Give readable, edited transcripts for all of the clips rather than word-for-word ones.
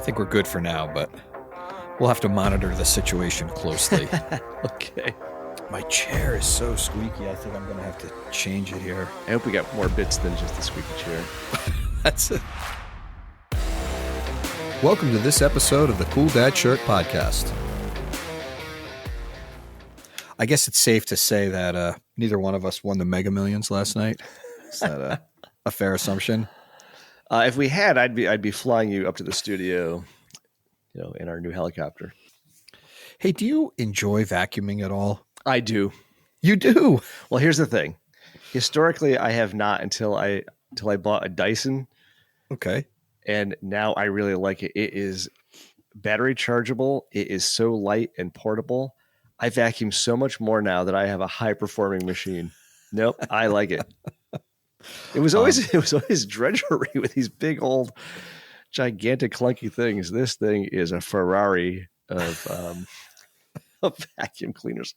I think we're good for now, but we'll have to monitor the situation closely. Okay. My chair is so squeaky, I think I'm going to have to change it here. I hope we got more bits than just the squeaky chair. That's it. Welcome to this episode of the Cool Dad Shirt Podcast. I guess it's safe to say that neither one of us won the Mega Millions last night. Is that a fair assumption? If we had, I'd be flying you up to the studio, in our new helicopter. Hey, do you enjoy vacuuming at all? I do. You do? Well, here's the thing. Historically, I have not until I bought a Dyson. Okay. And now I really like it. It is battery chargeable. It is so light and portable. I vacuum so much more now that I have a high performing machine. Nope, I like it. It was always drudgery with these big old gigantic clunky things. This thing is a Ferrari of vacuum cleaners.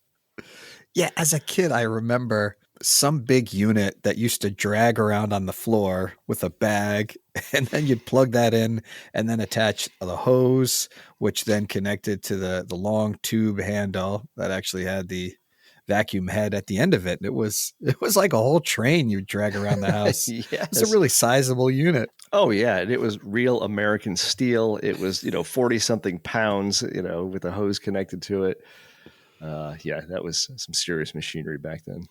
Yeah, as a kid, I remember some big unit that used to drag around on the floor with a bag, and then you'd plug that in and then attach the hose, which then connected to the long tube handle that actually had the vacuum head at the end of it. It was like a whole train you'd drag around the house. Yes. It's a really sizable unit. Oh yeah, and it was real American steel. It was 40 something pounds, with a hose connected to it. Yeah, that was some serious machinery back then.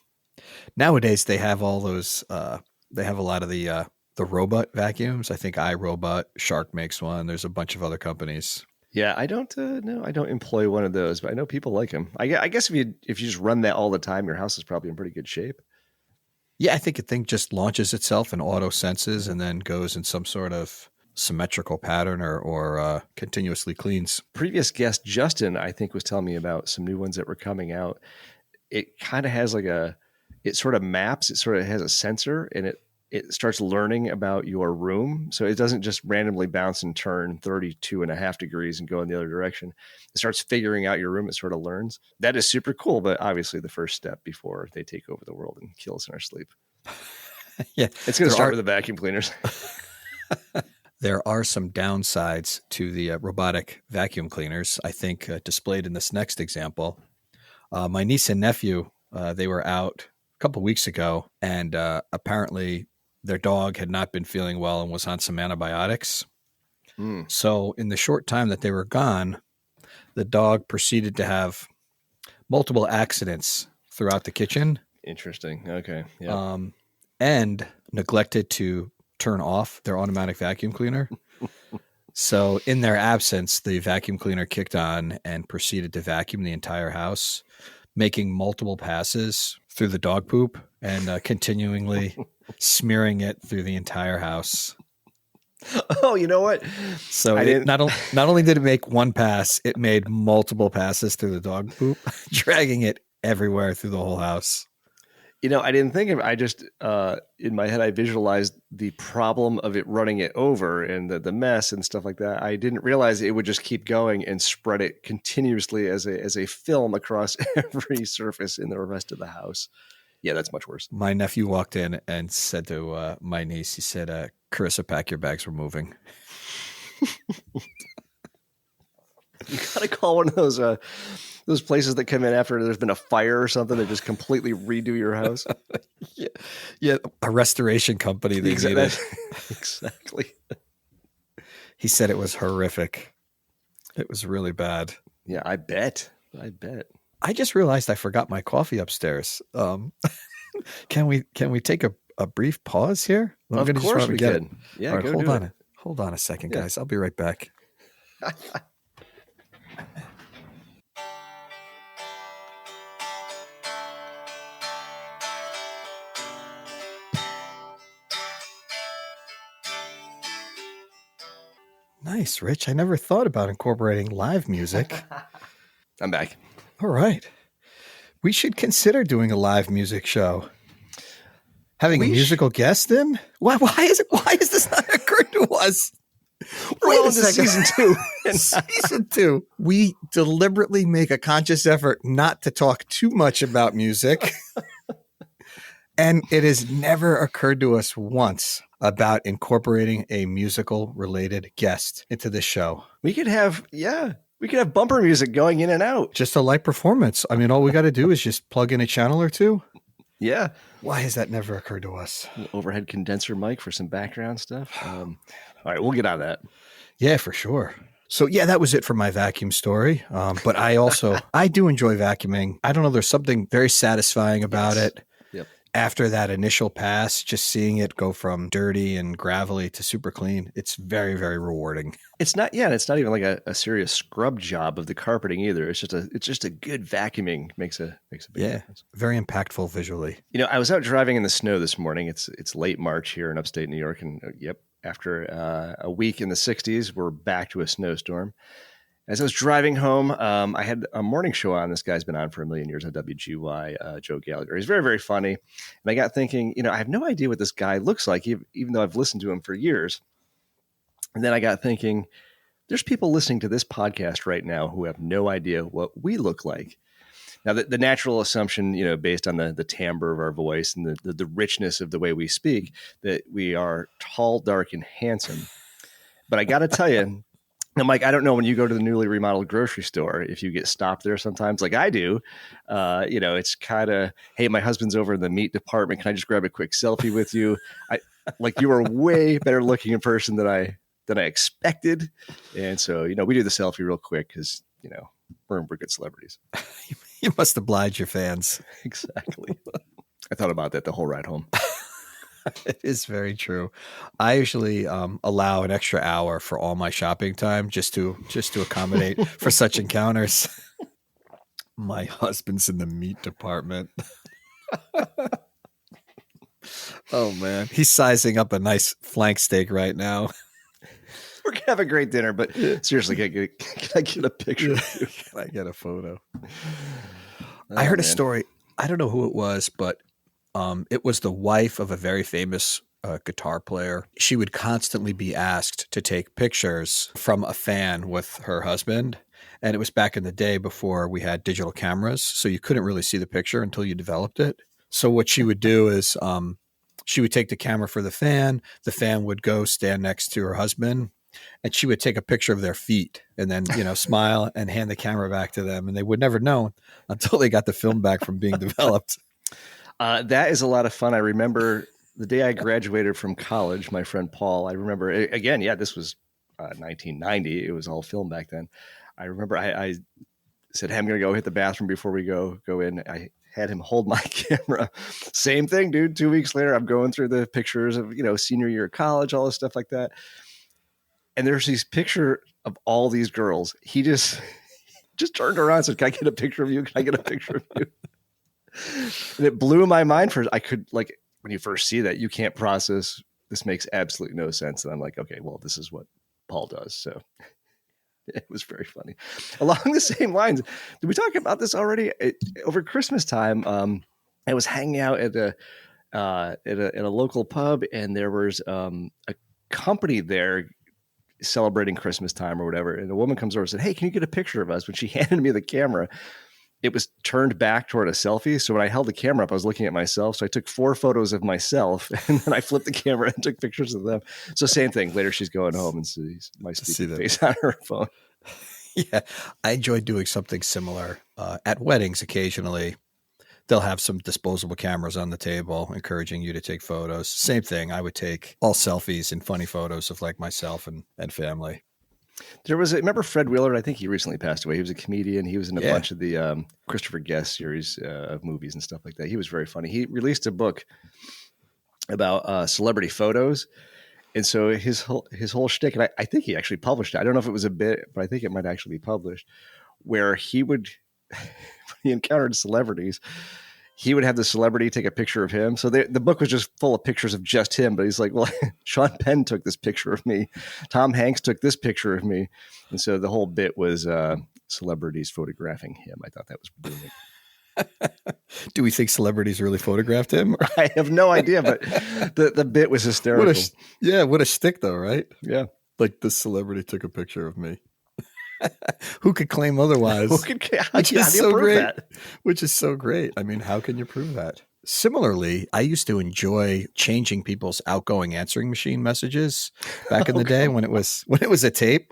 Nowadays they have all those. They have a lot of the robot vacuums. I think iRobot, Shark makes one. There's a bunch of other companies. Yeah, I don't I don't employ one of those, but I know people like them. I guess if you just run that all the time, your house is probably in pretty good shape. Yeah, I think the thing just launches itself and auto senses and then goes in some sort of symmetrical pattern or continuously cleans. Previous guest Justin, I think, was telling me about some new ones that were coming out. It kind of has it sort of maps, it sort of has a sensor, and it starts learning about your room. So it doesn't just randomly bounce and turn 32.5 degrees and go in the other direction. It starts figuring out your room. It sort of learns. That is super cool, but obviously the first step before they take over the world and kill us in our sleep. Yeah. It's going to start with the vacuum cleaners. There are some downsides to the robotic vacuum cleaners, I think, displayed in this next example. My niece and nephew, they were out a couple weeks ago, and apparently their dog had not been feeling well and was on some antibiotics. So in the short time that they were gone, the dog proceeded to have multiple accidents throughout the kitchen. Interesting. Okay. Yeah. And neglected to turn off their automatic vacuum cleaner. So in their absence, the vacuum cleaner kicked on and proceeded to vacuum the entire house, making multiple passes through the dog poop and continually smearing it through the entire house. Oh, you know what? So not only did it make one pass, it made multiple passes through the dog poop, dragging it everywhere through the whole house. I didn't think of it. I just, in my head, I visualized the problem of it running it over and the mess and stuff like that. I didn't realize it would just keep going and spread it continuously as a film across every surface in the rest of the house. Yeah, that's much worse. My nephew walked in and said to my niece, he said, Carissa, pack your bags, we're moving. You got to call one of those places that come in after there's been a fire or something that just completely redo your house. Yeah, a restoration company. Exactly. He said it was horrific. It was really bad. Yeah, I bet. I just realized I forgot my coffee upstairs. Can we take a brief pause here? Of course we can. Yeah, right, hold on a second, guys. I'll be right back. Nice, Rich. I never thought about incorporating live music. I'm back. All right. We should consider doing a live music show. Having a musical guest in? Why is this not occurred to us? Wait a second. Season 2. Season 2. We deliberately make a conscious effort not to talk too much about music. And it has never occurred to us once. about incorporating a musical related guest into the show. We could have bumper music going in and out. Just a light performance. I mean, all we got to do is just plug in a channel or two. Yeah. Why has that never occurred to us? Overhead condenser mic for some background stuff. All right, we'll get on that. Yeah, for sure. So yeah, that was it for my vacuum story. But I do enjoy vacuuming. I don't know. There's something very satisfying about it. Yep. After that initial pass, just seeing it go from dirty and gravelly to super clean, it's very, very rewarding. It's not even like a serious scrub job of the carpeting either. It's just a good vacuuming makes a big difference. Very impactful visually. I was out driving in the snow this morning. It's late March here in upstate New York, and after a week in the 60s, we're back to a snowstorm. As I was driving home, I had a morning show on. This guy's been on for a million years on WGY, Joe Gallagher. He's very, very funny. And I got thinking, I have no idea what this guy looks like, even though I've listened to him for years. And then I got thinking, there's people listening to this podcast right now who have no idea what we look like. Now, the natural assumption, based on the timbre of our voice and the richness of the way we speak, that we are tall, dark, and handsome. But I got to tell you, now, Mike, I don't know when you go to the newly remodeled grocery store, if you get stopped there sometimes like I do, it's kind of, hey, my husband's over in the meat department. Can I just grab a quick selfie with you? You are way better looking in person than I expected. And so, we do the selfie real quick because, we're good celebrities. You must oblige your fans. Exactly. I thought about that the whole ride home. It is very true. I usually allow an extra hour for all my shopping time just to accommodate for such encounters. My husband's in the meat department. Oh man, he's sizing up a nice flank steak right now. We're gonna have a great dinner, but seriously, can I get a picture of you? Can I get a photo? I heard a story. I don't know who it was, but it was the wife of a very famous guitar player. She would constantly be asked to take pictures from a fan with her husband. And it was back in the day before we had digital cameras. So you couldn't really see the picture until you developed it. So what she would do is she would take the camera for the fan. The fan would go stand next to her husband. And she would take a picture of their feet and then, smile and hand the camera back to them. And they would never know until they got the film back from being developed. That is a lot of fun. I remember the day I graduated from college, my friend Paul, I remember, again, this was 1990. It was all film back then. I remember I said, hey, I'm going to go hit the bathroom before we go in. I had him hold my camera. Same thing, dude. 2 weeks later, I'm going through the pictures of, senior year of college, all this stuff like that. And there's these picture of all these girls. He just turned around and said, can I get a picture of you? Can I get a picture of you? And it blew my mind when you first see that, you can't process, this makes absolutely no sense. And I'm like, okay, well, this is what Paul does. So it was very funny. Along the same lines, did we talk about this already? Over Christmas time, I was hanging out at a local pub, and there was a company there celebrating Christmas time or whatever. And a woman comes over and said, hey, can you get a picture of us? When she handed me the camera, it was turned back toward a selfie. So when I held the camera up, I was looking at myself. So I took 4 photos of myself, and then I flipped the camera and took pictures of them. So same thing. Later, she's going home and sees my stupid face on her phone. Yeah, I enjoy doing something similar at weddings. Occasionally, they'll have some disposable cameras on the table, encouraging you to take photos. Same thing. I would take all selfies and funny photos of myself and family. There was remember Fred Willard? I think he recently passed away. He was a comedian. He was in a bunch of the Christopher Guest series of movies and stuff like that. He was very funny. He released a book about celebrity photos. And so his whole shtick, and I think he actually published it. I don't know if it was a bit, but I think it might actually be published, where he would, when he encountered celebrities, he would have the celebrity take a picture of him. So the book was just full of pictures of just him. But he's like, well, Sean Penn took this picture of me. Tom Hanks took this picture of me. And so the whole bit was celebrities photographing him. I thought that was brilliant. Do we think celebrities really photographed him? I have no idea, but the bit was hysterical. What a shtick though, right? Yeah. Like this celebrity took a picture of me. Who could claim otherwise? Which is so great. Which is so great. I mean, how can you prove that? Similarly, I used to enjoy changing people's outgoing answering machine messages back in Oh, the day come when on. it was a tape.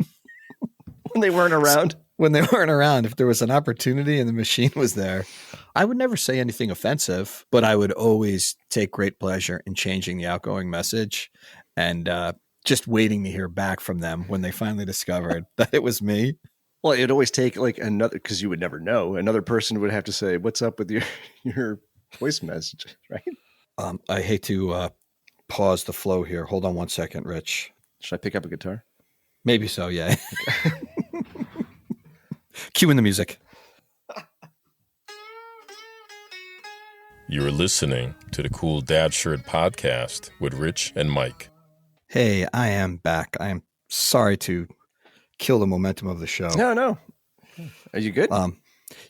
When they weren't around. When they weren't around, if there was an opportunity and the machine was there, I would never say anything offensive, but I would always take great pleasure in changing the outgoing message and just waiting to hear back from them when they finally discovered that it was me. Well, it'd always take like another, because you would never know. Another person would have to say, "What's up with your voice message?" Right? I hate to pause the flow here. Hold on one second, Rich. Should I pick up a guitar? Maybe so, yeah. Cue in the music. You are listening to the Cool Dad Shirt podcast with Rich and Mike. Hey, I am back. I am sorry to kill the momentum of the show. No. Are you good?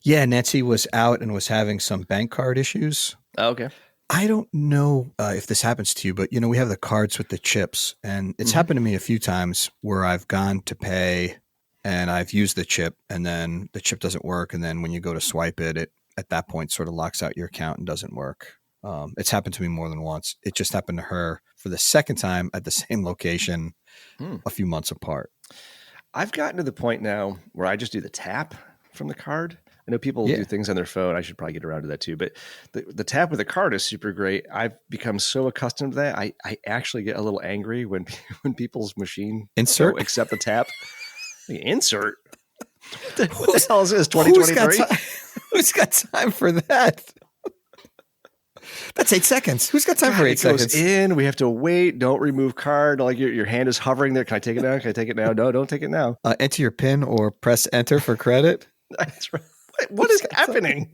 Yeah, Nancy was out and was having some bank card issues. Oh, okay. I don't know if this happens to you, but we have the cards with the chips, and it's happened to me a few times where I've gone to pay and I've used the chip, and then the chip doesn't work, and then when you go to swipe it at that point sort of locks out your account and doesn't work. It's happened to me more than once. It just happened to her for the second time at the same location a few months apart. I've gotten to the point now where I just do the tap from the card. I know people do things on their phone. I should probably get around to that too. But the tap with the card is super great. I've become so accustomed to that. I actually get a little angry when people's machine Insert? don't accept the tap. Insert? What the hell is this, 2023? Who's got time for that? That's 8 seconds. Who's got time for 8 seconds? Goes in. We have to wait. Don't remove card. Like your hand is hovering there. Can I take it now? Can I take it now? No, don't take it now. Enter your PIN or press enter for credit. That's right. What is happening?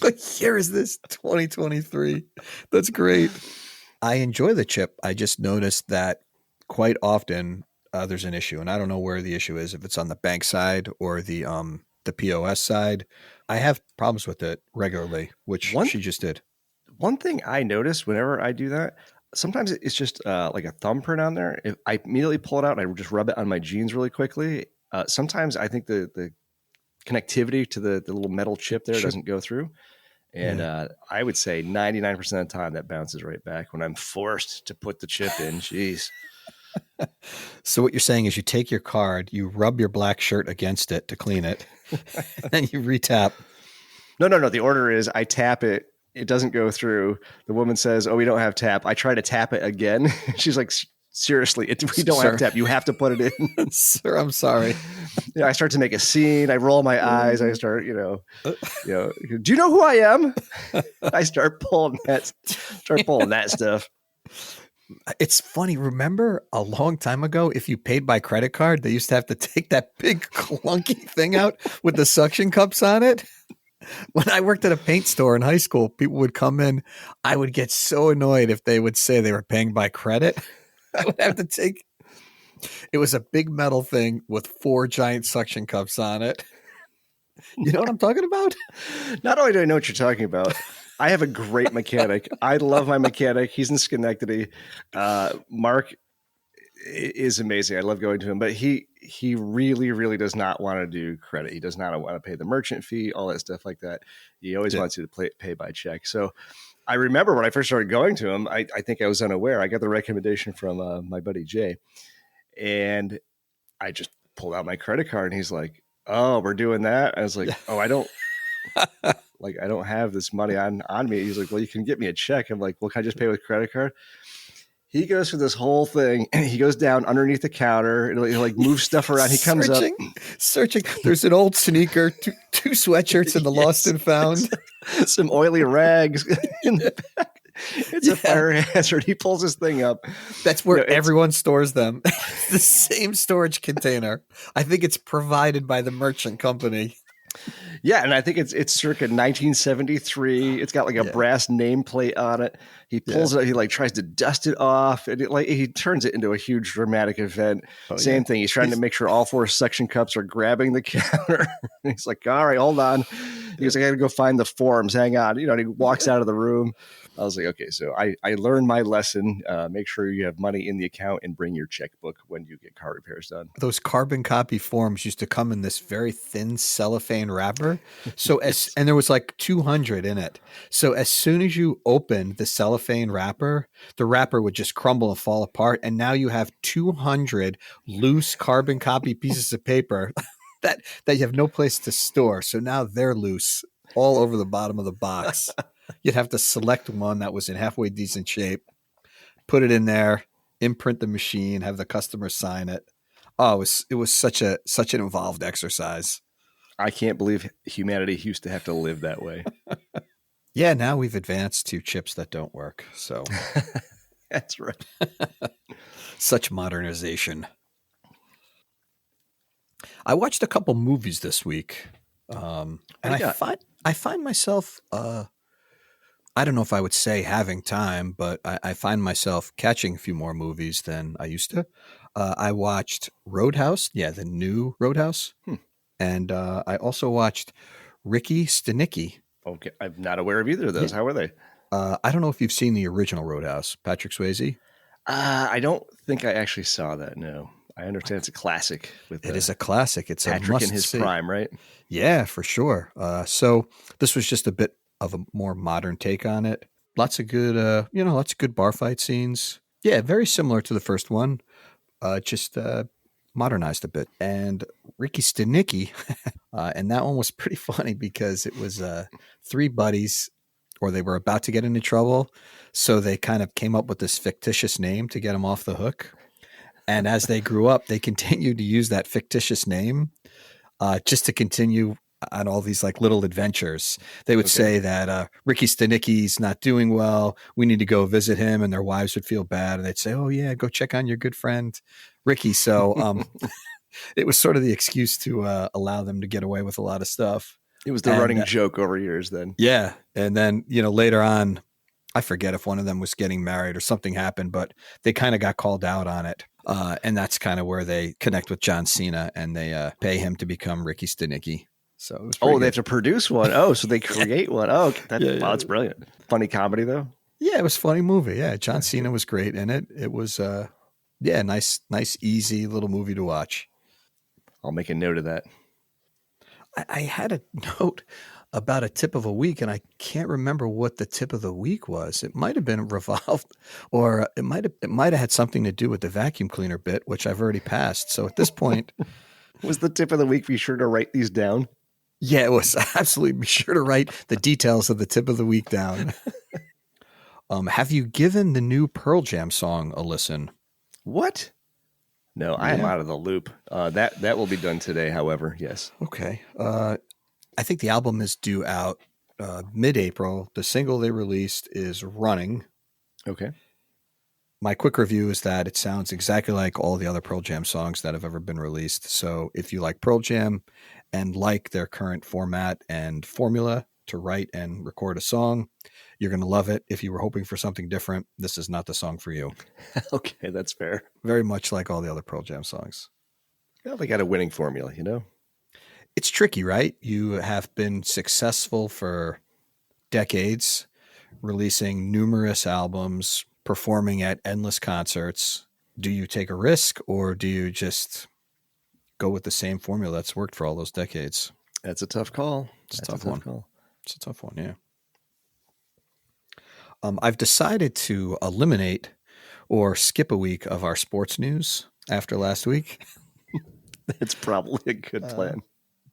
What year is this? 2023. That's great. I enjoy the chip. I just noticed that quite often there's an issue, and I don't know where the issue is, if it's on the bank side or the POS side. I have problems with it regularly, which she just did. One thing I notice whenever I do that, sometimes it's just like a thumbprint on there. If I immediately pull it out and I just rub it on my jeans really quickly, sometimes I think the connectivity to the little metal chip there doesn't go through. And I would say 99% of the time that bounces right back when I'm forced to put the chip in. Jeez. So what you're saying is you take your card, you rub your black shirt against it to clean it, and then you retap. No. The order is I tap it. It doesn't go through. The woman says, "Oh, we don't have tap." I try to tap it again. She's like, "Seriously, we don't have tap. You have to put it in." Sir, I'm sorry. I start to make a scene. I roll my eyes. I start, do you know who I am? I start pulling that stuff. It's funny. Remember a long time ago, if you paid by credit card, they used to have to take that big clunky thing out with the suction cups on it. When I worked at a paint store in high school, people would come in. I would get so annoyed if they would say they were paying by credit. I would have to take. It was a big metal thing with 4 giant suction cups on it. You know what I'm talking about? Not only do I know what you're talking about, I have a great mechanic. I love my mechanic. He's in Schenectady. Mark is amazing. I love going to him, but he really, really does not want to do credit. He does not want to pay the merchant fee, all that stuff like that. He always wants you to pay by check. So I remember when I first started going to him, I think I was unaware. I got the recommendation from my buddy Jay, and I just pulled out my credit card, and he's like, "Oh, we're doing that." I was like, "Oh, I don't I don't have this money on me." He's like, "Well, you can get me a check." I'm like, "Well, can I just pay with credit card?" He goes through this whole thing, and he goes down underneath the counter and he'll like move stuff around. He comes searching. There's an old sneaker, two sweatshirts in the lost and found, some oily rags in the back. It's a fire hazard. He pulls this thing up. That's where everyone stores them. The same storage container. I think it's provided by the merchant company. Yeah, and I think it's circa 1973. It's got like a brass nameplate on it. He pulls it up, he like tries to dust it off, and he turns it into a huge dramatic event. Same thing. He's trying to make sure all 4 suction cups are grabbing the counter. He's like, "All right, hold on." He goes, I got to go find the forms. Hang on. And he walks out of the room. I was like, okay, so I learned my lesson. Make sure you have money in the account and bring your checkbook when you get car repairs done. Those carbon copy forms used to come in this very thin cellophane wrapper. So and there was like 200 in it. So as soon as you opened the cellophane wrapper, the wrapper would just crumble and fall apart. And now you have 200 loose carbon copy pieces of paper that you have no place to store. So now they're loose all over the bottom of the box. You'd have to select one that was in halfway decent shape, put it in there, imprint the machine, have the customer sign it. Oh, it was such an involved exercise. I can't believe humanity used to have to live that way. Yeah, now we've advanced to chips that don't work. So that's right. Such modernization. I watched a couple movies this week, and I find myself. I don't know if I would say having time, but I find myself catching a few more movies than I used to. I watched Roadhouse, the new Roadhouse, and I also watched Ricky Stenicki. Okay, I'm not aware of either of those. How are they? I don't know if you've seen the original Roadhouse, Patrick Swayze. I don't think I actually saw that. No, I understand it's a classic. It is a classic. It's Patrick a must in his see. prime, right? Yeah, for sure. So this was just a bit of a more modern take on it. Lots of good, lots of good bar fight scenes. Yeah, very similar to the first one, just modernized a bit. And Ricky Stenicki, and that one was pretty funny because it was three buddies, or they were about to get into trouble, so they kind of came up with this fictitious name to get them off the hook. And as they grew up, they continued to use that fictitious name just to continue on all these like little adventures. They would say that Ricky Stenicki's not doing well. We need to go visit him, and their wives would feel bad. And they'd say, oh yeah, go check on your good friend, Ricky. So it was sort of the excuse to allow them to get away with a lot of stuff. It was the running joke over years then. Yeah. And then, later on, I forget if one of them was getting married or something happened, but they kind of got called out on it. And that's kind of where they connect with John Cena, and they pay him to become Ricky Stenicki. So it was they have to produce one. Oh, so they create one. Oh, that's brilliant. Funny comedy though. Yeah, it was a funny movie. Yeah, John Cena was great in it. It was nice, easy little movie to watch. I'll make a note of that. I had a note about a tip of the week, and I can't remember what the tip of the week was. It might have been revolved, or it might have had something to do with the vacuum cleaner bit, which I've already passed. So at this point, was the tip of the week? Be sure to write these down. Yeah, it was absolutely. Be sure to write the details of the tip of the week down. Have you given the new Pearl Jam song a listen? What? No, I am out of the loop. That will be done today, however, yes. Okay. I think the album is due out mid-April. The single they released is Running. Okay. My quick review is that it sounds exactly like all the other Pearl Jam songs that have ever been released. So if you like Pearl Jam and like their current format and formula to write and record a song, you're going to love it. If you were hoping for something different, this is not the song for you. Okay, that's fair. Very much like all the other Pearl Jam songs. Well, they got a winning formula, It's tricky, right? You have been successful for decades, releasing numerous albums, performing at endless concerts. Do you take a risk, or do you just go with the same formula that's worked for all those decades? That's a tough call. It's a tough one. It's a tough one, yeah. I've decided to eliminate or skip a week of our sports news after last week. That's probably a good plan.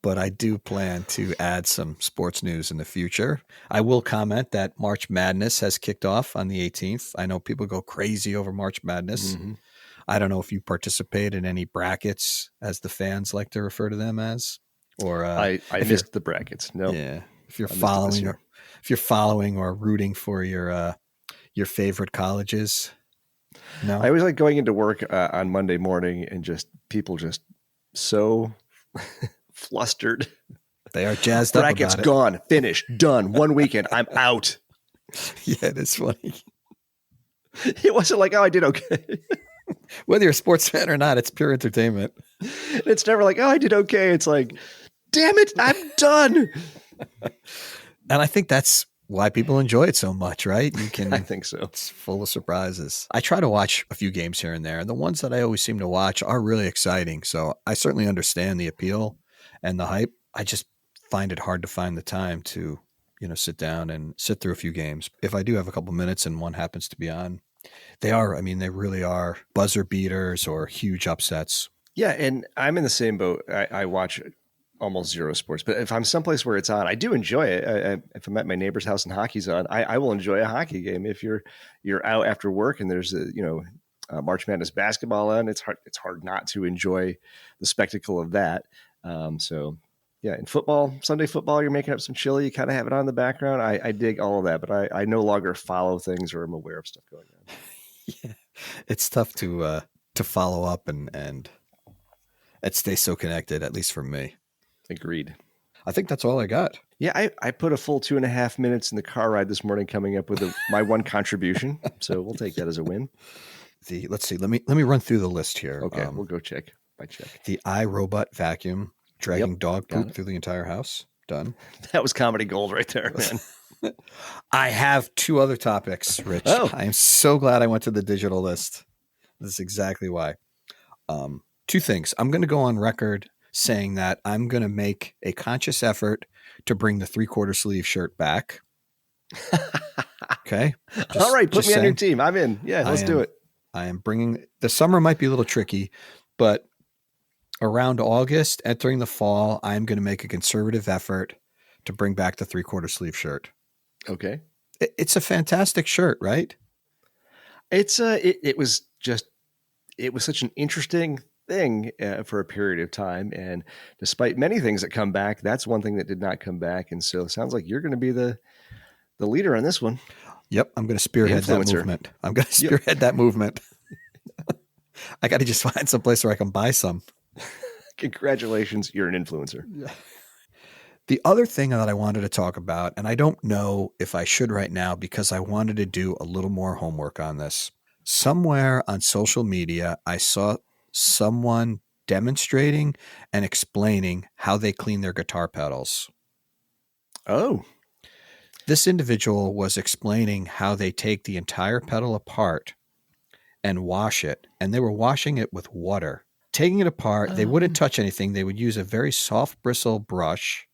But I do plan to add some sports news in the future. I will comment that March Madness has kicked off on the 18th. I know people go crazy over March Madness. Mm-hmm. I don't know if you participate in any brackets, as the fans like to refer to them as, or I missed the brackets. No, yeah. If you're following or rooting for your favorite colleges, no. I always like going into work on Monday morning and just people just so flustered. They are jazzed up about it. Brackets gone, finished, done. One weekend, I'm out. Yeah, it is funny. It wasn't like, oh, I did okay. Whether you're a sports fan or not, it's pure entertainment. It's never like, oh, I did okay. It's like, damn it, I'm done. And I think that's why people enjoy it so much, right? You I can, think so. it's full of surprises. I try to watch a few games here and there, and the ones that I always seem to watch are really exciting. So I certainly understand the appeal and the hype. I just find it hard to find the time to, sit down and sit through a few games. If I do have a couple minutes and one happens to be on, they really are buzzer beaters or huge upsets. Yeah, and I'm in the same boat. I watch almost zero sports, but if I'm someplace where it's on, I do enjoy it. If I'm at my neighbor's house and hockey's on, I will enjoy a hockey game. If you're out after work and there's March Madness basketball on, it's hard not to enjoy the spectacle of that. So yeah, in football, Sunday football, you're making up some chili, you kind of have it on in the background. I dig all of that, but I no longer follow things or am aware of stuff going on. Yeah, it's tough to follow up and stay so connected, at least for me. Agreed. I think that's all I got. Yeah, I put a full 2.5 minutes in the car ride this morning coming up with my one contribution. So we'll take that as a win. Let's see. Let me run through the list here. Okay, we'll go check by check. The iRobot vacuum dragging dog poop through the entire house. Done. That was comedy gold right there, man. I have 2 other topics, Rich. Oh. I am so glad I went to the digital list. This is exactly why. 2 things. I'm going to go on record saying that I'm going to make a conscious effort to bring the 3/4 sleeve shirt back. Okay. All right. Put me on your team. I'm in. Yeah, let's do it. I am bringing, the summer might be a little tricky, but around August, entering the fall, I'm going to make a conservative effort to bring back the 3/4 sleeve shirt. Okay. It's a fantastic shirt, right? It was such an interesting thing for a period of time. And despite many things that come back, that's one thing that did not come back. And so it sounds like you're going to be the leader on this one. Yep. I'm going to spearhead that movement. I'm going to spearhead that movement. I got to just find some place where I can buy some. Congratulations. You're an influencer. Yeah. The other thing that I wanted to talk about, and I don't know if I should right now because I wanted to do a little more homework on this. Somewhere on social media, I saw someone demonstrating and explaining how they clean their guitar pedals. Oh. This individual was explaining how they take the entire pedal apart and wash it, and they were washing it with water. Taking it apart, they wouldn't touch anything. They would use a very soft bristle brush,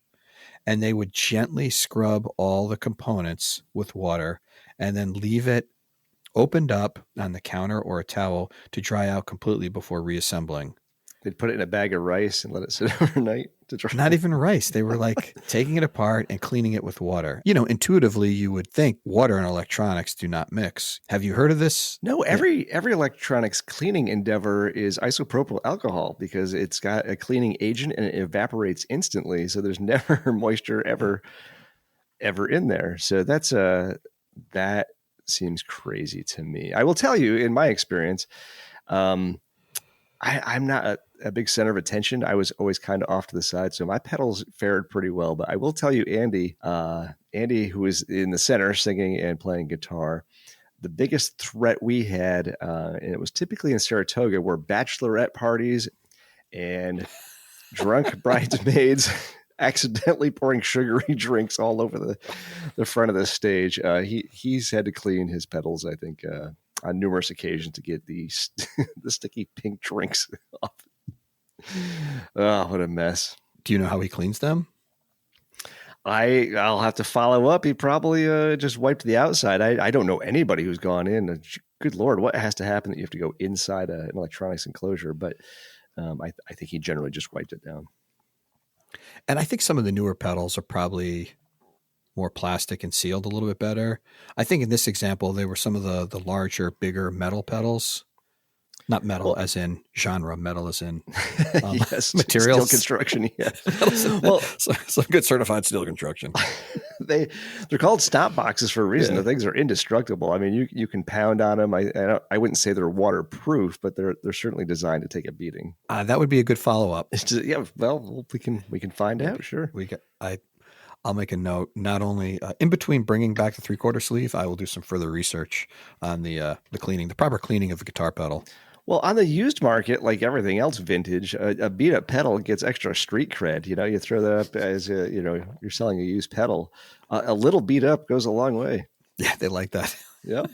and they would gently scrub all the components with water and then leave it opened up on the counter or a towel to dry out completely before reassembling. They'd put it in a bag of rice and let it sit overnight to dry. Not even rice. They were like taking it apart and cleaning it with water. Intuitively, you would think water and electronics do not mix. Have you heard of this? No, every electronics cleaning endeavor is isopropyl alcohol because it's got a cleaning agent and it evaporates instantly. So there's never moisture ever in there. So that seems crazy to me. I will tell you, in my experience, I'm not a big center of attention. I was always kind of off to the side, so my pedals fared pretty well. But I will tell you, Andy, who was in the center singing and playing guitar, the biggest threat we had, and it was typically in Saratoga, were bachelorette parties and drunk bridesmaids accidentally pouring sugary drinks all over the front of the stage. He's had to clean his pedals, I think, on numerous occasions to get the sticky pink drinks off. Oh, what a mess. Do you know how he cleans them? I'll have to follow up. He probably just wiped the outside. I don't know anybody who's gone in. Good Lord, what has to happen that you have to go inside an electronics enclosure? But I think he generally just wiped it down. And I think some of the newer pedals are probably more plastic and sealed a little bit better. I think in this example, they were some of the larger, bigger metal pedals. Not metal as in genre, metal as in yes, materials. Steel construction, yeah. Well, some good certified steel construction. They're called stop boxes for a reason. Yeah. The things are indestructible. I mean, you can pound on them. I wouldn't say they're waterproof, but they're certainly designed to take a beating. That would be a good follow-up. Yeah, well, we can find out. Sure. I'll make a note. Not only in between bringing back the 3/4 sleeve, I will do some further research on the cleaning, the proper cleaning of the guitar pedal. Well, on the used market, like everything else vintage, a beat up pedal gets extra street cred. You throw that up as you're selling a used pedal. A little beat up goes a long way. Yeah, they like that. Yeah,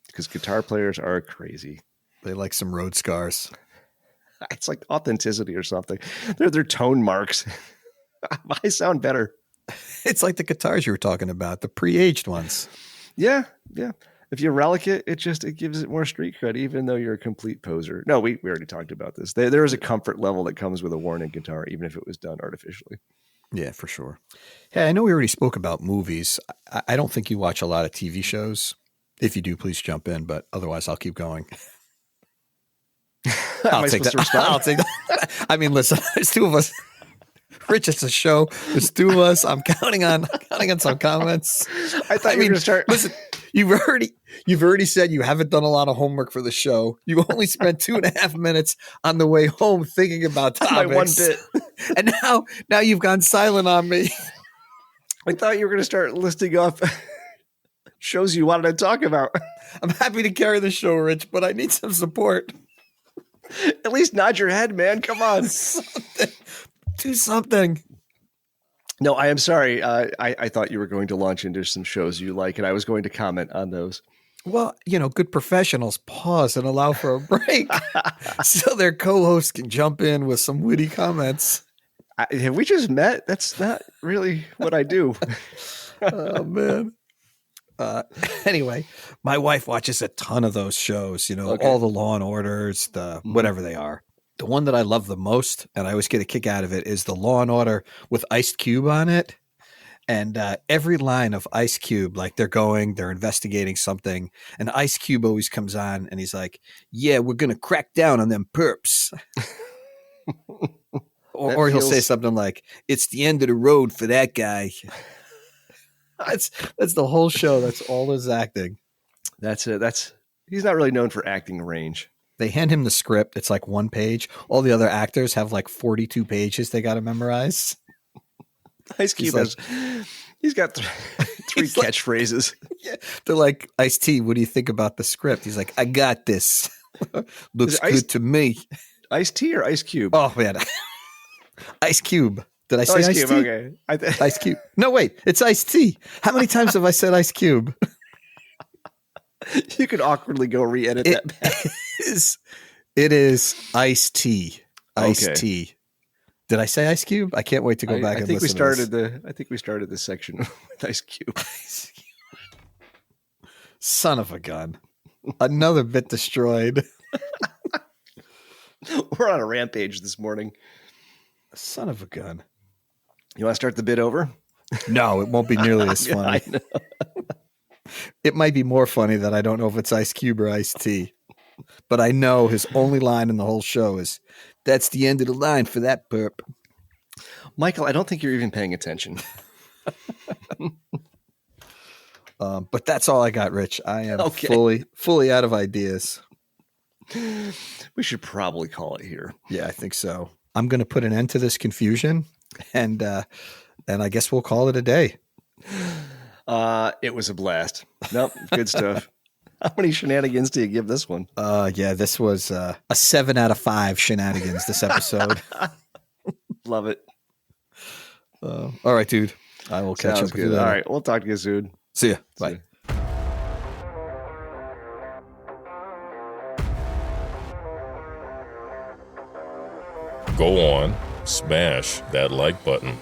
because guitar players are crazy. They like some road scars. It's like authenticity or something. They're tone marks. I sound better. It's like the guitars you were talking about, the pre-aged ones. Yeah. If you relic it, it gives it more street cred, even though you're a complete poser. No, we already talked about this. There is a comfort level that comes with a worn-in guitar, even if it was done artificially. Yeah, for sure. Hey, I know we already spoke about movies. I don't think you watch a lot of TV shows. If you do, please jump in, but otherwise I'll keep going. I'll take that. I'll take that. I mean, listen, there's two of us. Rich, it's a show. There's two of us. I'm counting on some comments. I thought you were going to start. Listen, you've already said you haven't done a lot of homework for the show. You only spent 2.5 minutes on the way home thinking about topics. My one bit. And now you've gone silent on me. I thought you were going to start listing off shows you wanted to talk about. I'm happy to carry the show, Rich, but I need some support. At least nod your head, man. Come on. Do something. No, I am sorry. I thought you were going to launch into some shows you like, and I was going to comment on those. Well, good professionals pause and allow for a break so their co-hosts can jump in with some witty comments. Have we just met? That's not really what I do. Oh, man. Anyway, my wife watches a ton of those shows, Okay. all the Law and Orders, the whatever they are. The one that I love the most, and I always get a kick out of it, is the Law and Order with Ice Cube on it. And every line of Ice Cube, like they're investigating something, and Ice Cube always comes on and he's like, yeah, we're going to crack down on them perps. or he'll say something like, it's the end of the road for that guy. That's the whole show. That's all his acting. That's it. He's not really known for acting range. They hand him the script. It's like one page. All the other actors have like 42 pages they got to memorize. Ice Cube he's got three catchphrases. Yeah. They're like, Ice-T, what do you think about the script? He's like, I got this. Looks good to me. Ice-T or Ice Cube? Oh, man. Ice Cube. Did I say Ice Ice-T? Cube, okay. Ice Cube. No, wait. It's Ice-T. How many times have I said Ice Cube? You could awkwardly go re-edit that back. It is Ice-T. Ice-T. Okay. Did I say Ice Cube? I can't wait to go back and listen to this. I think we started this section with Ice Cube. Son of a gun. Another bit destroyed. We're on a rampage this morning. Son of a gun. You want to start the bit over? No, it won't be nearly as funny. It might be more funny that I don't know if it's Ice Cube or Ice-T. But I know his only line in the whole show is, that's the end of the line for that perp. Michael, I don't think you're even paying attention. But that's all I got, Rich. I am Okay. fully out of ideas. We should probably call it here. Yeah, I think so. I'm going to put an end to this confusion, and I guess we'll call it a day. It was a blast. Nope, good stuff. How many shenanigans do you give this one? Yeah, this was a 7 out of 5 shenanigans this episode. Love it. All right, dude. I will catch Sounds up with you good. later. All right, we'll talk to you soon. See ya. Bye. Go on, smash that like button.